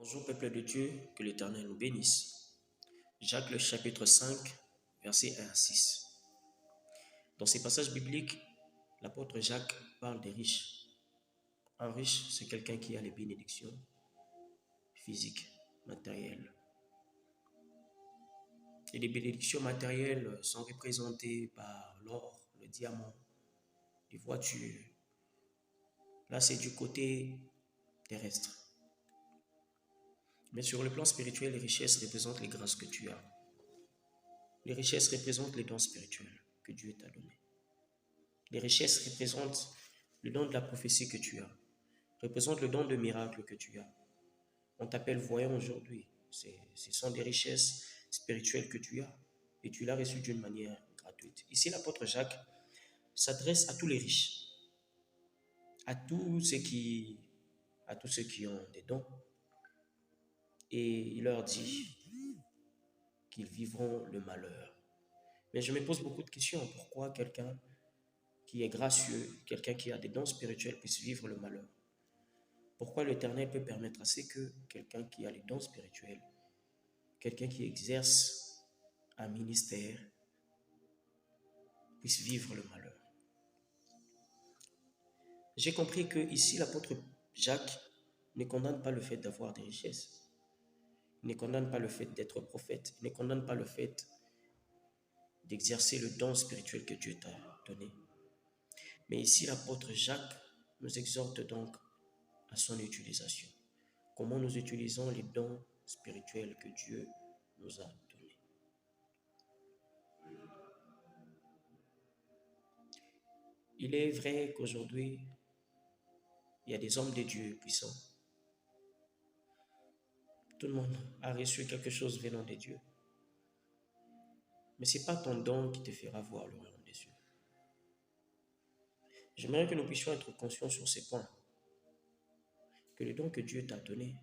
Bonjour peuple de Dieu, que l'Éternel nous bénisse. Jacques le chapitre 5, versets 1 à 6. Dans ces passages bibliques, l'apôtre Jacques parle des riches. Un riche, c'est quelqu'un qui a les bénédictions physiques, matérielles. Et les bénédictions matérielles sont représentées par l'or, le diamant, les voitures. Là, c'est du côté terrestre. Mais sur le plan spirituel, les richesses représentent les grâces que tu as. Les richesses représentent les dons spirituels que Dieu t'a donnés. Les richesses représentent le don de la prophétie que tu as, représentent le don de miracle que tu as. On t'appelle voyant aujourd'hui. Ce sont des richesses spirituelles que tu as et tu l'as reçu d'une manière gratuite. Ici, l'apôtre Jacques s'adresse à tous les riches, à tous ceux qui ont des dons, et il leur dit qu'ils vivront le malheur. Mais je me pose beaucoup de questions. Pourquoi quelqu'un qui est gracieux, quelqu'un qui a des dons spirituels puisse vivre le malheur? Pourquoi l'Éternel peut permettre à ce que quelqu'un qui a les dons spirituels, quelqu'un qui exerce un ministère, puisse vivre le malheur? J'ai compris que ici l'apôtre Jacques ne condamne pas le fait d'avoir des richesses. Il ne condamne pas le fait d'être prophète. Il ne condamne pas le fait d'exercer le don spirituel que Dieu t'a donné. Mais ici l'apôtre Jacques nous exhorte donc à son utilisation. Comment nous utilisons les dons spirituels que Dieu nous a donnés. Il est vrai qu'aujourd'hui, il y a des hommes de Dieu puissants. Tout le monde a reçu quelque chose venant de Dieu. Mais ce n'est pas ton don qui te fera voir le royaume des cieux. J'aimerais que nous puissions être conscients sur ces points. Que le don que Dieu t'a donné,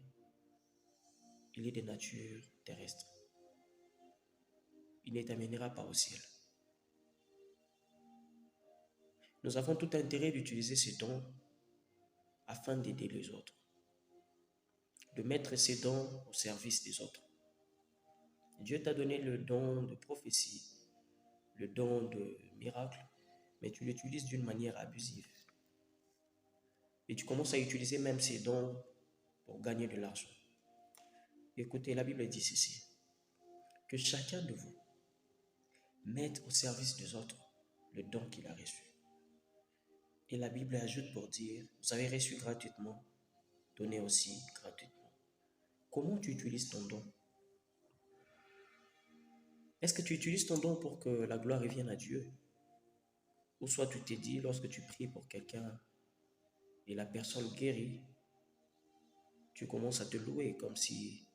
il est de nature terrestre. Il ne t'amènera pas au ciel. Nous avons tout intérêt d'utiliser ces dons afin d'aider les autres, de mettre ces dons au service des autres. Dieu t'a donné le don de prophétie, le don de miracle, mais tu l'utilises d'une manière abusive. Et tu commences à utiliser même ces dons pour gagner de l'argent. Écoutez, la Bible dit ceci, que chacun de vous mette au service des autres le don qu'il a reçu. Et la Bible ajoute pour dire, vous avez reçu gratuitement, donnez aussi gratuitement. Comment tu utilises ton don? Est-ce que tu utilises ton don pour que la gloire revienne à Dieu? Ou soit tu t'es dit, lorsque tu pries pour quelqu'un et la personne guérit, tu commences à te louer comme si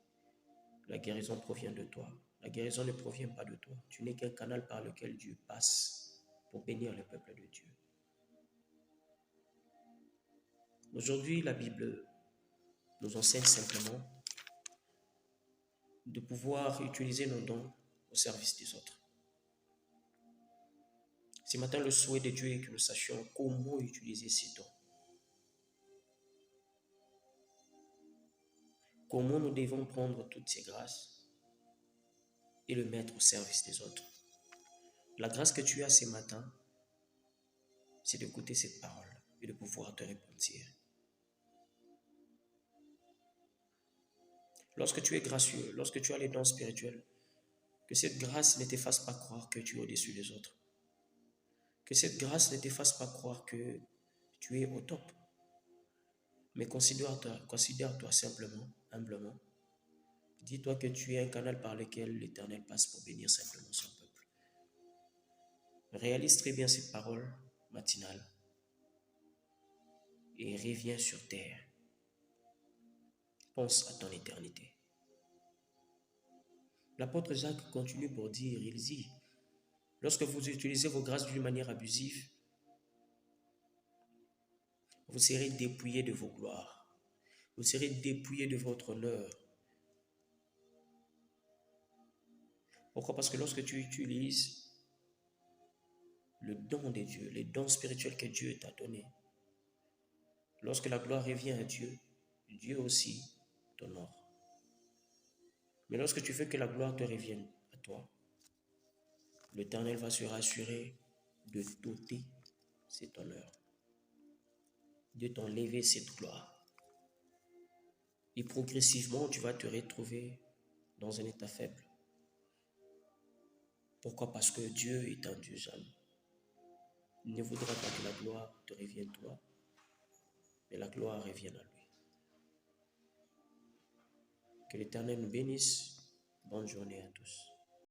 la guérison provient de toi. La guérison ne provient pas de toi. Tu n'es qu'un canal par lequel Dieu passe pour bénir le peuple de Dieu. Aujourd'hui, la Bible nous enseigne simplement de pouvoir utiliser nos dons au service des autres. Ce matin, le souhait de Dieu est que nous sachions comment utiliser ces dons. Comment nous devons prendre toutes ces grâces et le mettre au service des autres. La grâce que tu as ce matin, c'est d'écouter cette parole et de pouvoir te repentir. Lorsque tu es gracieux, lorsque tu as les dons spirituels, que cette grâce ne te fasse pas croire que tu es au-dessus des autres. Que cette grâce ne te fasse pas croire que tu es au top. Mais considère-toi simplement, humblement. Dis-toi que tu es un canal par lequel l'Éternel passe pour bénir simplement son peuple. Réalise très bien cette parole matinale et reviens sur terre. Pense à ton éternité. L'apôtre Jacques continue pour dire, il dit, lorsque vous utilisez vos grâces d'une manière abusive, vous serez dépouillés de vos gloires. Vous serez dépouillés de votre honneur. Pourquoi? Parce que lorsque tu utilises le don de Dieu, les dons spirituels que Dieu t'a donnés, lorsque la gloire revient à Dieu, Dieu aussi t'honore. Mais lorsque tu veux que la gloire te revienne à toi, l'Éternel va se rassurer de doter cet honneur, de t'enlever cette gloire. Et progressivement, tu vas te retrouver dans un état faible. Pourquoi? Parce que Dieu est un Dieu jaloux. Il ne voudra pas que la gloire te revienne toi, mais la gloire revienne à lui. Que l'Éternel nous bénisse. Bonne journée à tous.